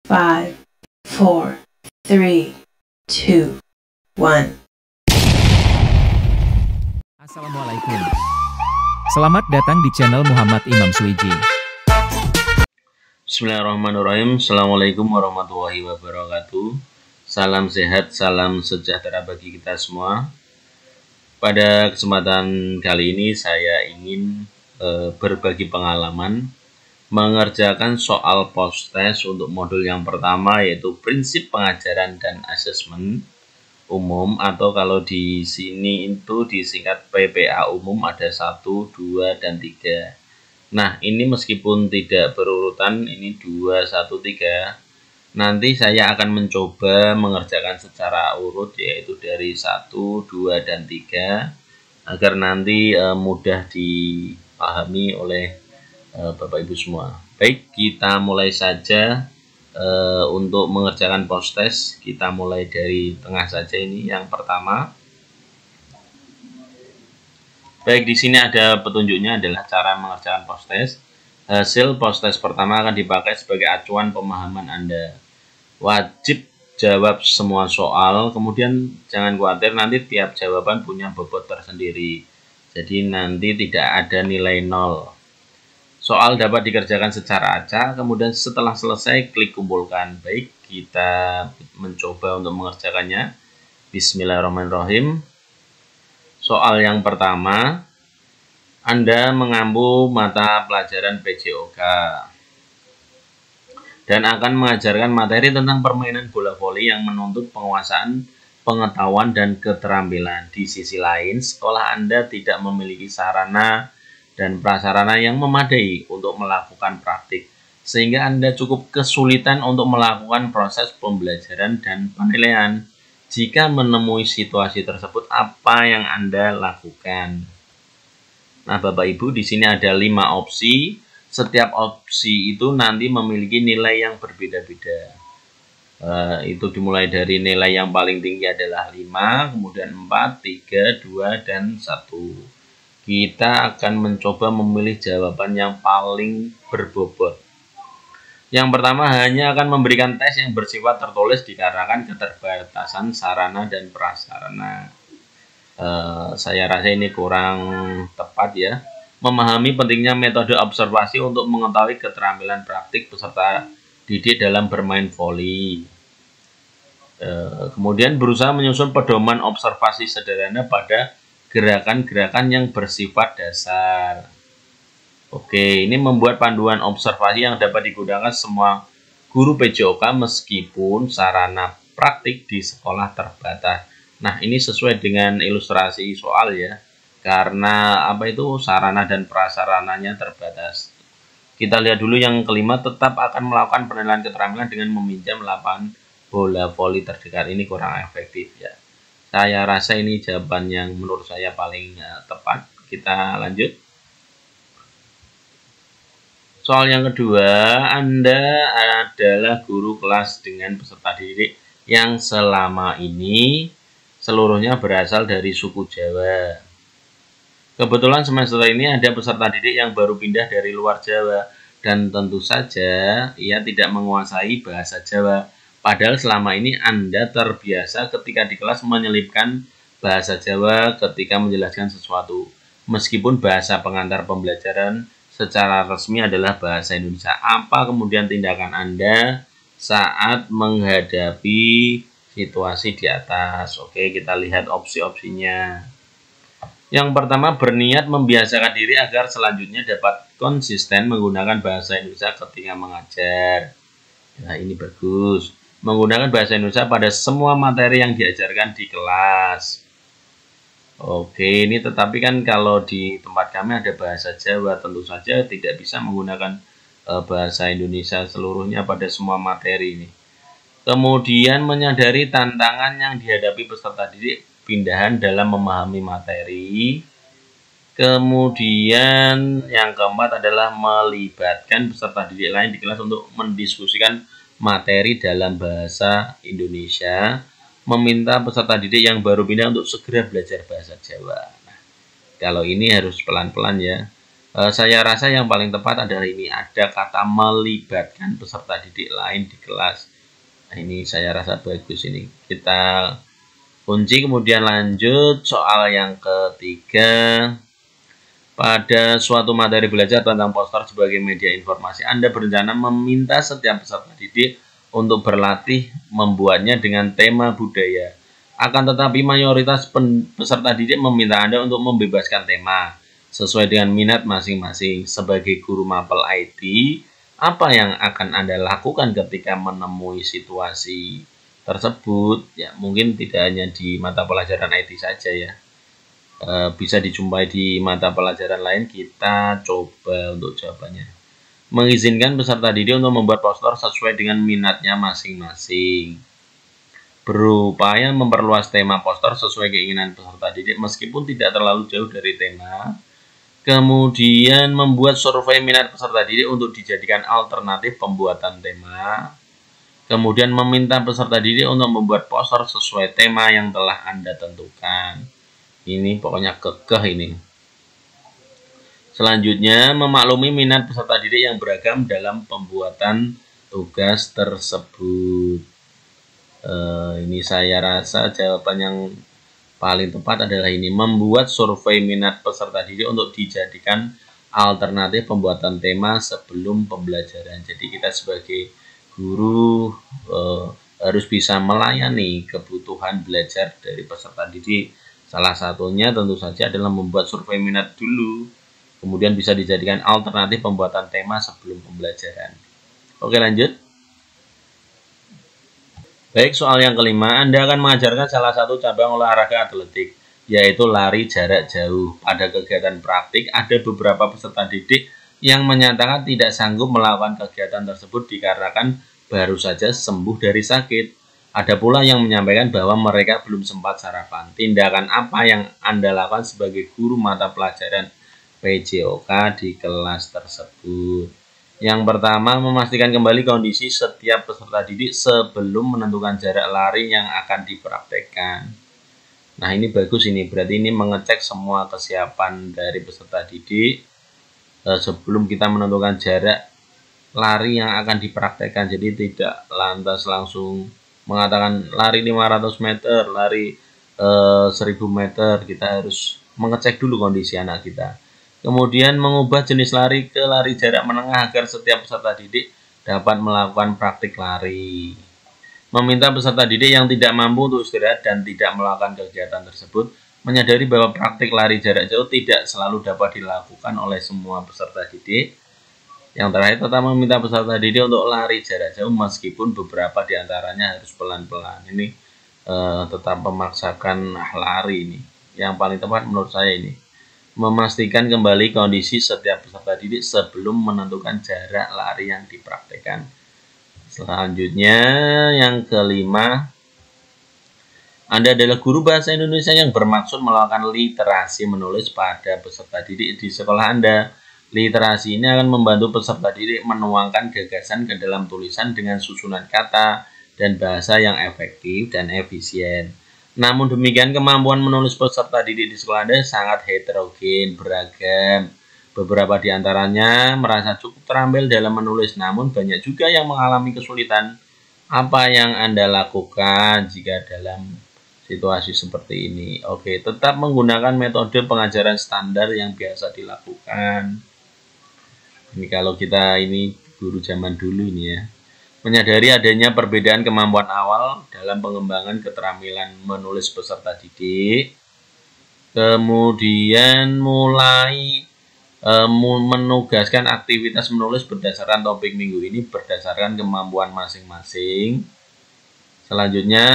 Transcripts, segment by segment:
5, 4, 3, 2, 1. Assalamualaikum. Selamat datang di channel Muhammad Imam Suwiji. Bismillahirrahmanirrahim. Assalamualaikum warahmatullahi wabarakatuh. Salam sehat, salam sejahtera bagi kita semua. Pada kesempatan kali ini saya ingin berbagi pengalaman mengerjakan soal post-test untuk modul yang pertama, yaitu prinsip pengajaran dan asesmen umum, atau kalau di sini itu disingkat PPA umum, ada 1, 2, dan 3. Nah, ini meskipun tidak berurutan, ini 2, 1, 3. Nanti saya akan mencoba mengerjakan secara urut, yaitu dari 1, 2, dan 3, agar nanti mudah dipahami oleh Bapak Ibu semua. Baik, kita mulai saja untuk mengerjakan post-test. Kita mulai dari tengah saja ini, yang pertama. Baik, di sini ada petunjuknya adalah cara mengerjakan post-test. Hasil post-test pertama akan dipakai sebagai acuan pemahaman Anda. Wajib jawab semua soal, kemudian jangan khawatir, nanti tiap jawaban punya bobot tersendiri. Jadi nanti tidak ada nilai 0. Soal dapat dikerjakan secara acak, kemudian setelah selesai klik kumpulkan. Baik, kita mencoba untuk mengerjakannya. Bismillahirrahmanirrahim. Soal yang pertama, Anda mengampu mata pelajaran PJOK dan akan mengajarkan materi tentang permainan bola voli yang menuntut penguasaan, pengetahuan, dan keterampilan. Di sisi lain, sekolah Anda tidak memiliki sarana dan prasarana yang memadai untuk melakukan praktik, sehingga Anda cukup kesulitan untuk melakukan proses pembelajaran dan penilaian. Jika menemui situasi tersebut, apa yang Anda lakukan? Nah, Bapak Ibu, di sini ada 5 opsi. Setiap opsi itu nanti memiliki nilai yang berbeda-beda. Itu dimulai dari nilai yang paling tinggi adalah 5, kemudian 4, 3, 2, dan 1. Kita akan mencoba memilih jawaban yang paling berbobot. Yang pertama, hanya akan memberikan tes yang bersifat tertulis dikarenakan keterbatasan sarana dan prasarana. Saya rasa ini kurang tepat ya. Memahami pentingnya metode observasi untuk mengetahui keterampilan praktik peserta didik dalam bermain voli. Kemudian berusaha menyusun pedoman observasi sederhana pada gerakan-gerakan yang bersifat dasar. Oke, ini membuat panduan observasi yang dapat digunakan semua guru PJOK meskipun sarana praktik di sekolah terbatas. Nah, ini sesuai dengan ilustrasi soal ya, karena sarana dan prasarananya terbatas. Kita lihat dulu yang kelima, tetap akan melakukan penilaian keterampilan dengan meminjam lapangan bola voli terdekat. Ini kurang efektif ya. Saya rasa ini jawaban yang menurut saya paling tepat. Kita lanjut. Soal yang kedua, Anda adalah guru kelas dengan peserta didik yang selama ini seluruhnya berasal dari suku Jawa. Kebetulan semester ini ada peserta didik yang baru pindah dari luar Jawa, dan tentu saja ia tidak menguasai bahasa Jawa. Padahal selama ini Anda terbiasa ketika di kelas menyelipkan bahasa Jawa ketika menjelaskan sesuatu. Meskipun bahasa pengantar pembelajaran secara resmi adalah bahasa Indonesia. Apa kemudian tindakan Anda saat menghadapi situasi di atas? Oke, kita lihat opsi-opsinya. Yang pertama, berniat membiasakan diri agar selanjutnya dapat konsisten menggunakan bahasa Indonesia ketika mengajar. Nah, ini bagus. Menggunakan bahasa Indonesia pada semua materi yang diajarkan di kelas. Oke, ini tetapi kan kalau di tempat kami ada bahasa Jawa, tentu saja tidak bisa menggunakan bahasa Indonesia seluruhnya pada semua materi ini. Kemudian menyadari tantangan yang dihadapi peserta didik pindahan dalam memahami materi. Kemudian yang keempat adalah melibatkan peserta didik lain di kelas untuk mendiskusikan materi dalam bahasa Indonesia, meminta peserta didik yang baru pindah untuk segera belajar bahasa Jawa. Nah, kalau ini harus pelan-pelan ya. Saya rasa yang paling tepat adalah ini, ada kata melibatkan peserta didik lain di kelas. Nah, ini saya rasa bagus ini. Kita kunci, kemudian lanjut soal yang ketiga. Pada suatu materi belajar tentang poster sebagai media informasi, Anda berencana meminta setiap peserta didik untuk berlatih membuatnya dengan tema budaya. Akan tetapi mayoritas peserta didik meminta Anda untuk membebaskan tema sesuai dengan minat masing-masing. Sebagai guru mapel IT, apa yang akan Anda lakukan ketika menemui situasi tersebut? Ya, mungkin tidak hanya di mata pelajaran IT saja ya. Bisa dijumpai di mata pelajaran lain. Kita coba untuk jawabannya. Mengizinkan peserta didik untuk membuat poster sesuai dengan minatnya masing-masing. Berupaya memperluas tema poster sesuai keinginan peserta didik meskipun tidak terlalu jauh dari tema. Kemudian membuat survei minat peserta didik untuk dijadikan alternatif pembuatan tema. Kemudian meminta peserta didik untuk membuat poster sesuai tema yang telah Anda tentukan. Ini pokoknya kekeh ini. Selanjutnya, memaklumi minat peserta didik yang beragam dalam pembuatan tugas tersebut. Ini saya rasa jawaban yang paling tepat adalah ini, membuat survei minat peserta didik untuk dijadikan alternatif pembuatan tema sebelum pembelajaran. Jadi kita sebagai guru harus bisa melayani kebutuhan belajar dari peserta didik. Salah satunya tentu saja adalah membuat survei minat dulu, kemudian bisa dijadikan alternatif pembuatan tema sebelum pembelajaran. Oke, lanjut. Baik, soal yang kelima, Anda akan mengajarkan salah satu cabang olahraga atletik, yaitu lari jarak jauh. Pada kegiatan praktik, ada beberapa peserta didik yang menyatakan tidak sanggup melakukan kegiatan tersebut dikarenakan baru saja sembuh dari sakit. Ada pula yang menyampaikan bahwa mereka belum sempat sarapan. Tindakan apa yang Anda lakukan sebagai guru mata pelajaran PJOK di kelas tersebut? Yang pertama, memastikan kembali kondisi setiap peserta didik sebelum menentukan jarak lari yang akan dipraktekkan. Nah, ini bagus ini, berarti ini mengecek semua kesiapan dari peserta didik sebelum kita menentukan jarak lari yang akan dipraktekkan. Jadi tidak lantas langsung mengatakan lari 500 meter, lari 1000 meter. Kita harus mengecek dulu kondisi anak kita. Kemudian mengubah jenis lari ke lari jarak menengah agar setiap peserta didik dapat melakukan praktik lari. Meminta peserta didik yang tidak mampu untuk istirahat dan tidak melakukan kegiatan tersebut menyadari bahwa praktik lari jarak jauh tidak selalu dapat dilakukan oleh semua peserta didik. Yang terakhir, tetap meminta peserta didik untuk lari jarak jauh meskipun beberapa diantaranya harus pelan-pelan. Ini tetap memaksakan lari ini. Yang paling tepat menurut saya ini. Memastikan kembali kondisi setiap peserta didik sebelum menentukan jarak lari yang dipraktekkan. Selanjutnya, yang kelima, Anda adalah guru bahasa Indonesia yang bermaksud melakukan literasi menulis pada peserta didik di sekolah Anda. Literasi ini akan membantu peserta didik menuangkan gagasan ke dalam tulisan dengan susunan kata dan bahasa yang efektif dan efisien. Namun demikian, kemampuan menulis peserta didik di sekolah Anda sangat heterogen, beragam. Beberapa di antaranya merasa cukup terampil dalam menulis, namun banyak juga yang mengalami kesulitan. Apa yang Anda lakukan jika dalam situasi seperti ini? Oke, tetap menggunakan metode pengajaran standar yang biasa dilakukan. Ini kalau kita ini guru zaman dulu ini ya. Menyadari adanya perbedaan kemampuan awal dalam pengembangan keterampilan menulis peserta didik. Kemudian mulai menugaskan aktivitas menulis berdasarkan topik minggu ini berdasarkan kemampuan masing-masing. Selanjutnya,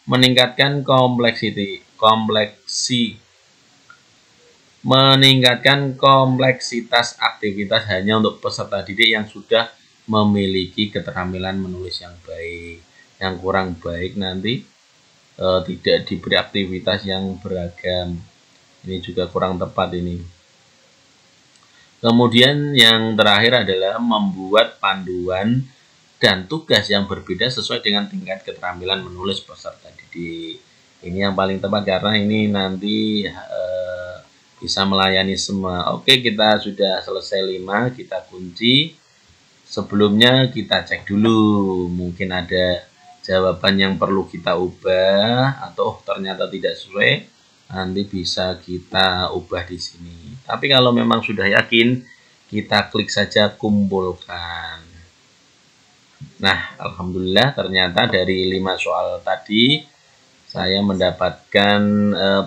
meningkatkan kompleksitas aktivitas hanya untuk peserta didik yang sudah memiliki keterampilan menulis yang baik. Yang kurang baik nanti tidak diberi aktivitas yang beragam. Ini juga kurang tepat ini. Kemudian yang terakhir adalah membuat panduan dan tugas yang berbeda sesuai dengan tingkat keterampilan menulis peserta didik. Ini yang paling tepat karena ini nanti bisa melayani semua. Oke, kita sudah selesai 5, kita kunci. Sebelumnya kita cek dulu, mungkin ada jawaban yang perlu kita ubah atau ternyata tidak sesuai, nanti bisa kita ubah di sini. Tapi kalau memang sudah yakin, kita klik saja kumpulkan. Nah, alhamdulillah ternyata dari 5 soal tadi saya mendapatkan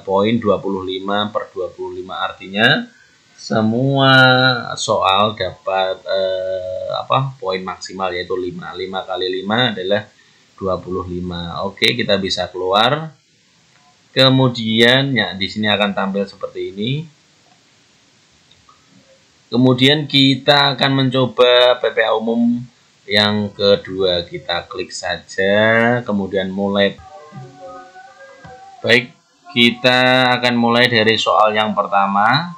poin 25/25, artinya semua soal dapat poin maksimal, yaitu 5. 5 kali 5 adalah 25. Oke, kita bisa keluar. Kemudian ya di sini akan tampil seperti ini. Kemudian kita akan mencoba PPA umum yang kedua. Kita klik saja, kemudian mulai. Baik, kita akan mulai dari soal yang pertama.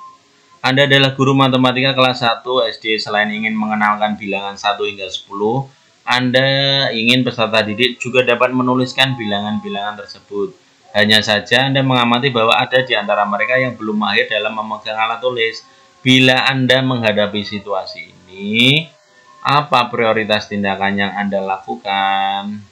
Anda adalah guru matematika kelas 1 SD. Selain ingin mengenalkan bilangan 1 hingga 10, Anda ingin peserta didik juga dapat menuliskan bilangan-bilangan tersebut. Hanya saja Anda mengamati bahwa ada di antara mereka yang belum mahir dalam memegang alat tulis. Bila Anda menghadapi situasi ini, apa prioritas tindakan yang Anda lakukan?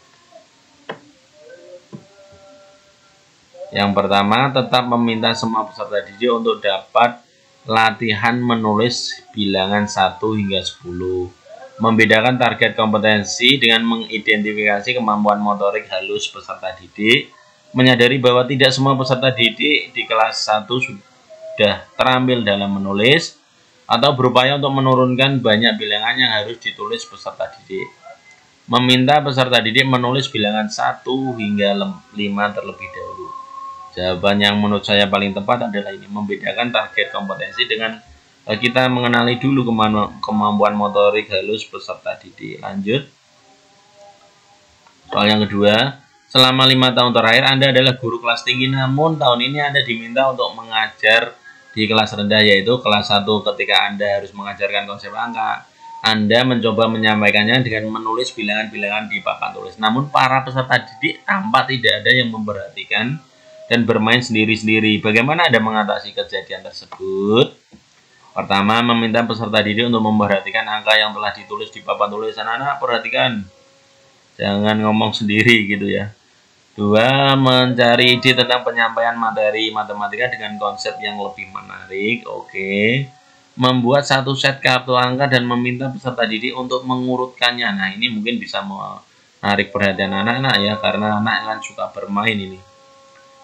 Yang pertama, tetap meminta semua peserta didik untuk dapat latihan menulis bilangan 1 hingga 10. Membedakan target kompetensi dengan mengidentifikasi kemampuan motorik halus peserta didik. Menyadari bahwa tidak semua peserta didik di kelas 1 sudah terampil dalam menulis, atau berupaya untuk menurunkan banyak bilangan yang harus ditulis peserta didik. Meminta peserta didik menulis bilangan 1 hingga 5 terlebih dahulu. Jawaban yang menurut saya paling tepat adalah ini, membedakan target kompetensi dengan kita mengenali dulu kemampuan motorik halus peserta didik. Lanjut. Soal yang kedua, selama 5 tahun terakhir Anda adalah guru kelas tinggi, namun tahun ini Anda diminta untuk mengajar di kelas rendah, yaitu kelas 1. Ketika Anda harus mengajarkan konsep angka, Anda mencoba menyampaikannya dengan menulis bilangan-bilangan di papan tulis. Namun para peserta didik tampak tidak ada yang memperhatikan dan bermain sendiri-sendiri. Bagaimana Anda mengatasi kejadian tersebut? Pertama, meminta peserta didik untuk memperhatikan angka yang telah ditulis di papan tulis. Anak-anak perhatikan, jangan ngomong sendiri gitu ya. 2, mencari ide tentang penyampaian materi matematika dengan konsep yang lebih menarik. Oke. Membuat satu set kartu angka dan meminta peserta didik untuk mengurutkannya. Nah, ini mungkin bisa menarik perhatian anak-anak ya, karena anak kan suka bermain ini.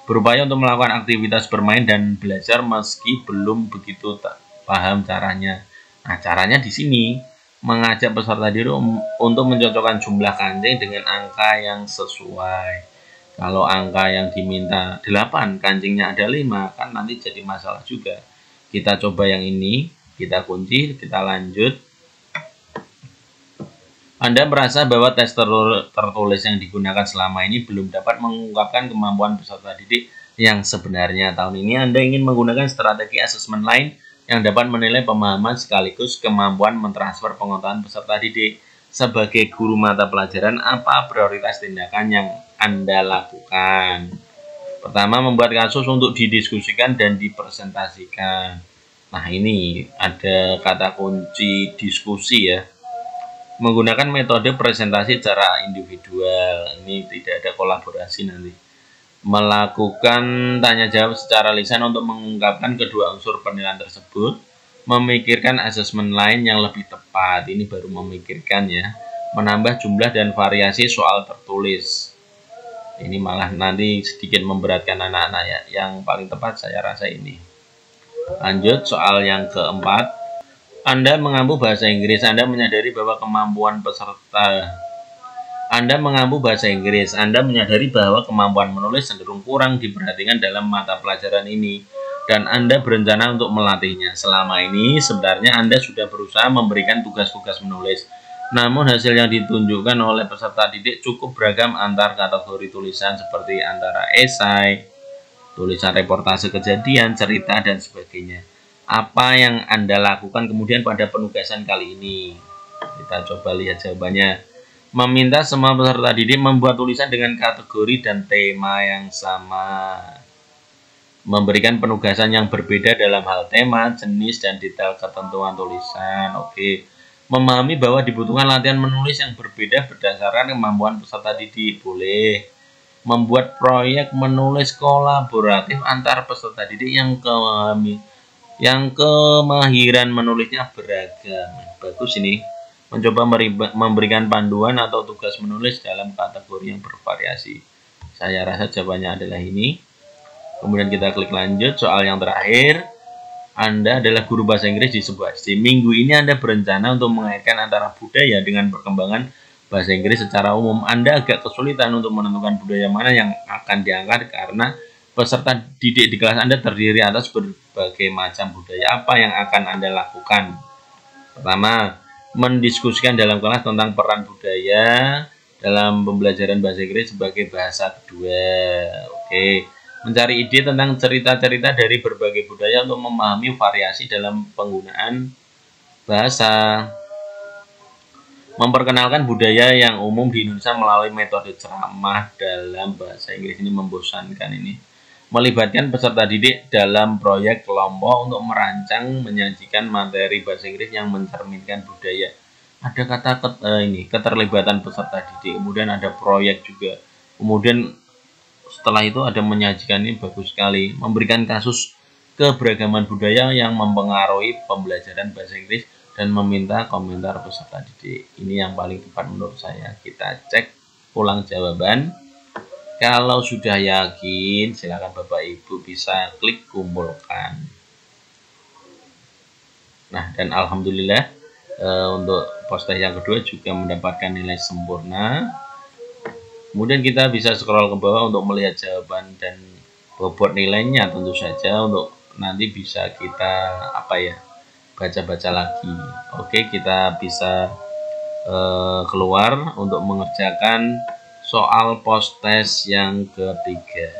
Berupaya untuk melakukan aktivitas bermain dan belajar meski belum begitu paham caranya. Nah, caranya di sini mengajak peserta didik untuk mencocokkan jumlah kancing dengan angka yang sesuai. Kalau angka yang diminta 8, kancingnya ada 5, kan nanti jadi masalah juga. Kita coba yang ini, kita kunci, kita lanjut. Anda merasa bahwa tes tertulis yang digunakan selama ini belum dapat mengungkapkan kemampuan peserta didik yang sebenarnya. Tahun ini Anda ingin menggunakan strategi asesmen lain yang dapat menilai pemahaman sekaligus kemampuan mentransfer pengetahuan peserta didik. Sebagai guru mata pelajaran, apa prioritas tindakan yang Anda lakukan? Pertama, membuat kasus untuk didiskusikan dan dipresentasikan. Nah, ini ada kata kunci diskusi ya. Menggunakan metode presentasi secara individual, ini tidak ada kolaborasi nanti. Melakukan tanya jawab secara lisan untuk mengungkapkan kedua unsur penilaian tersebut. Memikirkan asesmen lain yang lebih tepat, ini baru memikirkan ya. Menambah jumlah dan variasi soal tertulis, ini malah nanti sedikit memberatkan anak-anak ya. Yang paling tepat saya rasa ini. Lanjut, soal yang keempat. Anda mengampu bahasa Inggris. Anda menyadari bahwa kemampuan peserta Anda mengampu bahasa Inggris. Anda menyadari bahwa kemampuan menulis cenderung kurang diperhatikan dalam mata pelajaran ini, dan Anda berencana untuk melatihnya. Selama ini sebenarnya Anda sudah berusaha memberikan tugas-tugas menulis. Namun hasil yang ditunjukkan oleh peserta didik cukup beragam antar kategori tulisan, seperti antara esai, tulisan reportase kejadian, cerita, dan sebagainya. Apa yang Anda lakukan kemudian pada penugasan kali ini? Kita coba lihat jawabannya. Meminta semua peserta didik membuat tulisan dengan kategori dan tema yang sama. memberikan penugasan yang berbeda dalam hal tema, jenis, dan detail ketentuan tulisan. Oke. Memahami bahwa dibutuhkan latihan menulis yang berbeda berdasarkan kemampuan peserta didik. Boleh. Membuat proyek menulis kolaboratif antar peserta didik yang kemahiran menulisnya beragam. Bagus ini. Mencoba memberikan panduan atau tugas menulis dalam kategori yang bervariasi. Saya rasa jawabannya adalah ini. Kemudian kita klik lanjut. Soal yang terakhir. Anda adalah guru bahasa Inggris di sebuah SD. Minggu ini Anda berencana untuk mengaitkan antara budaya dengan perkembangan bahasa Inggris secara umum. Anda agak kesulitan untuk menentukan budaya mana yang akan diangkat karena peserta didik di kelas Anda terdiri atas berbagai macam budaya. Apa yang akan Anda lakukan? Pertama, mendiskusikan dalam kelas tentang peran budaya dalam pembelajaran bahasa Inggris sebagai bahasa kedua. Oke. Mencari ide tentang cerita-cerita dari berbagai budaya untuk memahami variasi dalam penggunaan bahasa. Memperkenalkan budaya yang umum di Indonesia melalui metode ceramah dalam bahasa Inggris. Ini membosankan ini. Melibatkan peserta didik dalam proyek kelompok untuk merancang menyajikan materi bahasa Inggris yang mencerminkan budaya. Ada kata keterlibatan peserta didik, kemudian ada proyek juga. Kemudian setelah itu ada menyajikan, ini bagus sekali. Memberikan kasus keberagaman budaya yang mempengaruhi pembelajaran bahasa Inggris dan meminta komentar peserta didik. Ini yang paling tepat menurut saya. Kita cek ulang jawaban. Kalau sudah yakin, silakan Bapak Ibu bisa klik kumpulkan. Nah, dan alhamdulillah untuk postes yang kedua juga mendapatkan nilai sempurna. Kemudian kita bisa scroll ke bawah untuk melihat jawaban dan bobot nilainya tentu saja, untuk nanti bisa kita baca-baca lagi. Oke, kita bisa keluar untuk mengerjakan soal postes yang ketiga.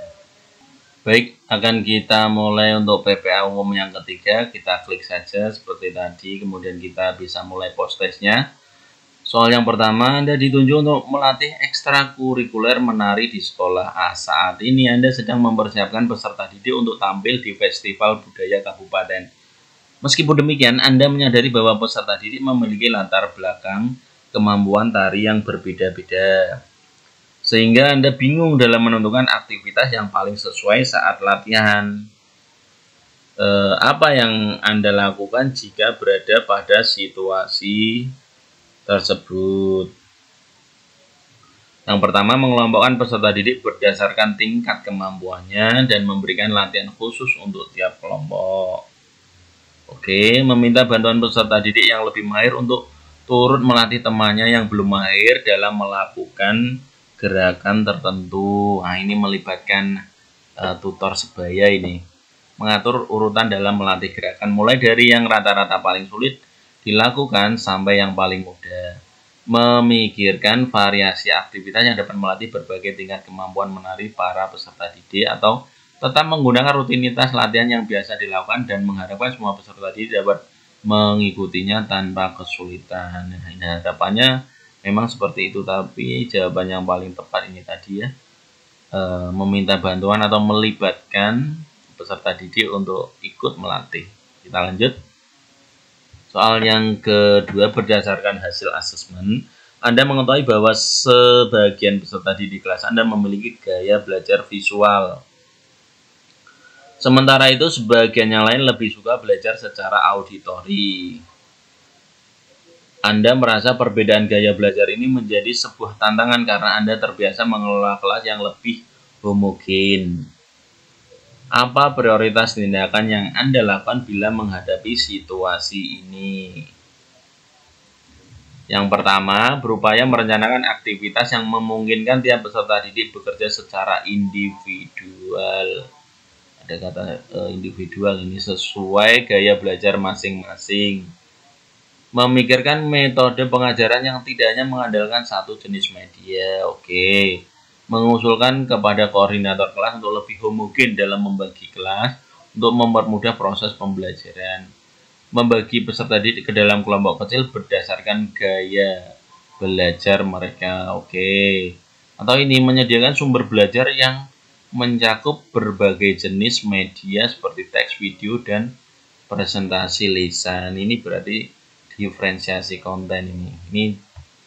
Baik, akan kita mulai untuk PPA umum yang ketiga. Kita klik saja seperti tadi, kemudian kita bisa mulai postesnya. Soal yang pertama, Anda dituntut untuk melatih ekstrakurikuler menari di sekolah A. Saat ini Anda sedang mempersiapkan peserta didik untuk tampil di Festival Budaya Kabupaten. Meskipun demikian, Anda menyadari bahwa peserta didik memiliki latar belakang kemampuan tari yang berbeda-beda, sehingga Anda bingung dalam menentukan aktivitas yang paling sesuai saat latihan. Apa yang Anda lakukan jika berada pada situasi tersebut? Yang pertama, mengelompokkan peserta didik berdasarkan tingkat kemampuannya dan memberikan latihan khusus untuk tiap kelompok. Oke, meminta bantuan peserta didik yang lebih mahir untuk turut melatih temannya yang belum mahir dalam melakukan gerakan tertentu. Nah, ini melibatkan tutor sebaya ini. Mengatur urutan dalam melatih gerakan mulai dari yang rata-rata paling sulit dilakukan sampai yang paling mudah. Memikirkan variasi aktivitas yang dapat melatih berbagai tingkat kemampuan menari para peserta didik, atau tetap menggunakan rutinitas latihan yang biasa dilakukan dan mengharapkan semua peserta didik dapat mengikutinya tanpa kesulitan. Nah, ini harapannya memang seperti itu, tapi jawaban yang paling tepat ini tadi ya, meminta bantuan atau melibatkan peserta didik untuk ikut melatih. Kita lanjut. Soal yang kedua, berdasarkan hasil asesmen, Anda mengetahui bahwa sebagian peserta didik kelas Anda memiliki gaya belajar visual. Sementara itu, sebagian yang lain lebih suka belajar secara auditori. Anda merasa perbedaan gaya belajar ini menjadi sebuah tantangan karena Anda terbiasa mengelola kelas yang lebih homogen. Apa prioritas tindakan yang Anda lakukan bila menghadapi situasi ini? Yang pertama, berupaya merencanakan aktivitas yang memungkinkan tiap peserta didik bekerja secara individual. Ada kata individual ini, sesuai gaya belajar masing-masing. Memikirkan metode pengajaran yang tidak hanya mengandalkan satu jenis media. Oke. Mengusulkan kepada koordinator kelas untuk lebih homogen dalam membagi kelas untuk mempermudah proses pembelajaran. Membagi peserta didik ke dalam kelompok kecil berdasarkan gaya belajar mereka. Oke. Atau ini, menyediakan sumber belajar yang mencakup berbagai jenis media seperti teks, video, dan presentasi lisan. Ini berarti diferensiasi konten ini. Ini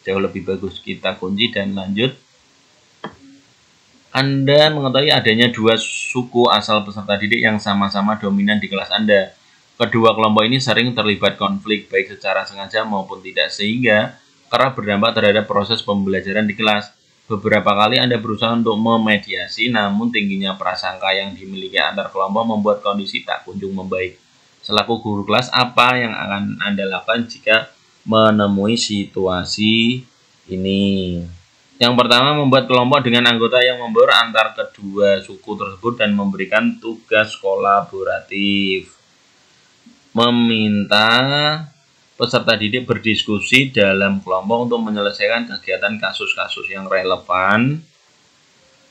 jauh lebih bagus. Kita kunci dan lanjut. Anda mengetahui adanya dua suku asal peserta didik yang sama-sama dominan di kelas Anda. Kedua kelompok ini sering terlibat konflik baik secara sengaja maupun tidak, sehingga kerap berdampak terhadap proses pembelajaran di kelas. Beberapa kali Anda berusaha untuk memediasi, namun tingginya prasangka yang dimiliki antar kelompok membuat kondisi tak kunjung membaik. Selaku guru kelas, apa yang akan Anda lakukan jika menemui situasi ini? Yang pertama, membuat kelompok dengan anggota yang membaur antar kedua suku tersebut dan memberikan tugas kolaboratif. Meminta peserta didik berdiskusi dalam kelompok untuk menyelesaikan kegiatan kasus-kasus yang relevan.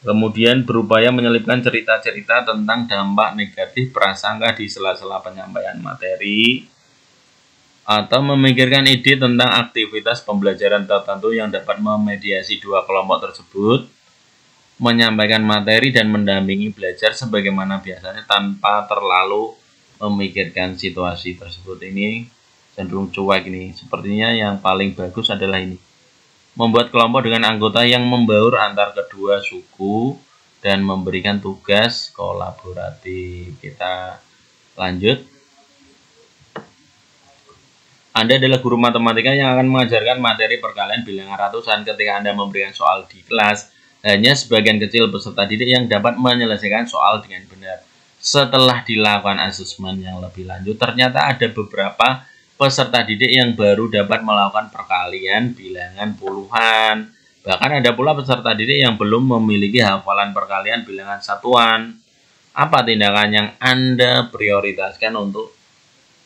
Kemudian berupaya menyelipkan cerita-cerita tentang dampak negatif prasangka di sela-sela penyampaian materi. Atau memikirkan ide tentang aktivitas pembelajaran tertentu yang dapat memediasi dua kelompok tersebut. Menyampaikan materi dan mendampingi belajar sebagaimana biasanya tanpa terlalu memikirkan situasi tersebut. Ini cenderung cuek ini. Sepertinya yang paling bagus adalah ini. Membuat kelompok dengan anggota yang membaur antar kedua suku dan memberikan tugas kolaboratif. Kita lanjut. Anda adalah guru matematika yang akan mengajarkan materi perkalian bilangan ratusan. Ketika Anda memberikan soal di kelas, hanya sebagian kecil peserta didik yang dapat menyelesaikan soal dengan benar. Setelah dilakukan asesmen yang lebih lanjut, ternyata ada beberapa peserta didik yang baru dapat melakukan perkalian bilangan puluhan. Bahkan ada pula peserta didik yang belum memiliki hafalan perkalian bilangan satuan. Apa tindakan yang Anda prioritaskan untuk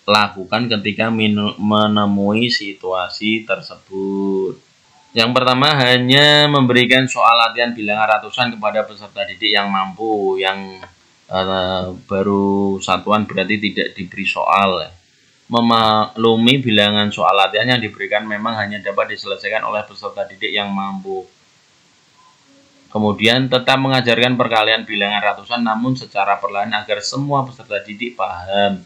lakukan ketika menemui situasi tersebut? Yang pertama, hanya memberikan soal latihan bilangan ratusan kepada peserta didik yang mampu. Yang baru satuan berarti tidak diberi soal. Memaklumi bilangan soal latihan yang diberikan memang hanya dapat diselesaikan oleh peserta didik yang mampu. Kemudian tetap mengajarkan perkalian bilangan ratusan namun secara perlahan agar semua peserta didik paham.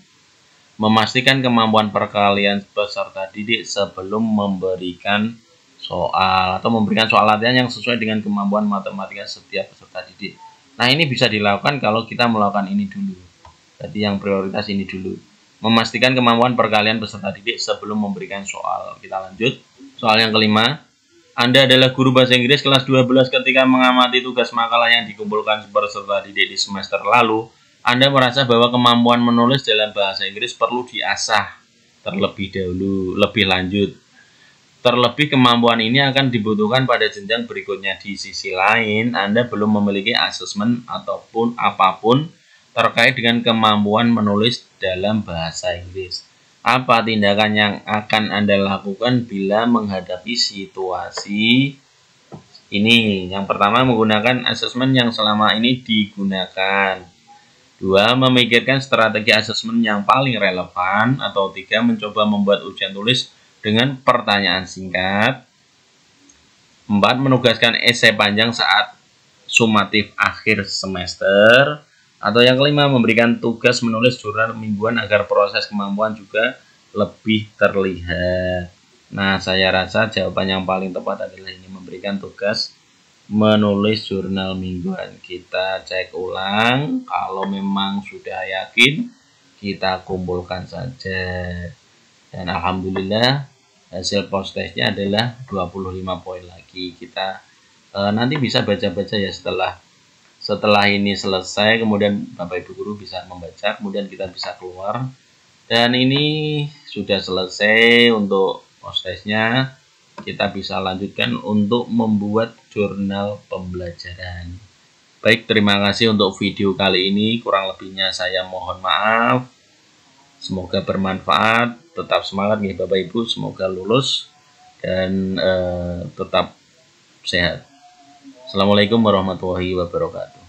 Memastikan kemampuan perkalian peserta didik sebelum memberikan soal atau memberikan soal latihan yang sesuai dengan kemampuan matematika setiap peserta didik. Nah, ini bisa dilakukan kalau kita melakukan ini dulu. Jadi yang prioritas ini dulu. Memastikan kemampuan perkalian peserta didik sebelum memberikan soal. Kita lanjut. Soal yang kelima. Anda adalah guru bahasa Inggris kelas 12 ketika mengamati tugas makalah yang dikumpulkan peserta didik di semester lalu. Anda merasa bahwa kemampuan menulis dalam bahasa Inggris perlu diasah terlebih dahulu, lebih lanjut. Terlebih kemampuan ini akan dibutuhkan pada jenjang berikutnya. Di sisi lain, Anda belum memiliki asesmen ataupun apapun terkait dengan kemampuan menulis dalam bahasa Inggris. Apa tindakan yang akan Anda lakukan bila menghadapi situasi ini? Yang pertama, menggunakan asesmen yang selama ini digunakan. 2. Memikirkan strategi asesmen yang paling relevan. Atau 3. Mencoba membuat ujian tulis dengan pertanyaan singkat. 4. Menugaskan esai panjang saat sumatif akhir semester. Atau yang kelima, memberikan tugas menulis jurnal mingguan agar proses kemampuan juga lebih terlihat. Nah, saya rasa jawaban yang paling tepat adalah ini, memberikan tugas menulis jurnal mingguan. Kita cek ulang. Kalau memang sudah yakin, kita kumpulkan saja. Dan alhamdulillah hasil post testnya adalah 25 poin lagi. Kita nanti bisa baca-baca ya setelah ini selesai, kemudian Bapak Ibu guru bisa membaca, kemudian kita bisa keluar. Dan ini sudah selesai untuk post testnya. Kita bisa lanjutkan untuk membuat jurnal pembelajaran. Baik, terima kasih untuk video kali ini. Kurang lebihnya saya mohon maaf. Semoga bermanfaat. Tetap semangat nih Bapak Ibu, semoga lulus dan tetap sehat. Assalamualaikum warahmatullahi wabarakatuh.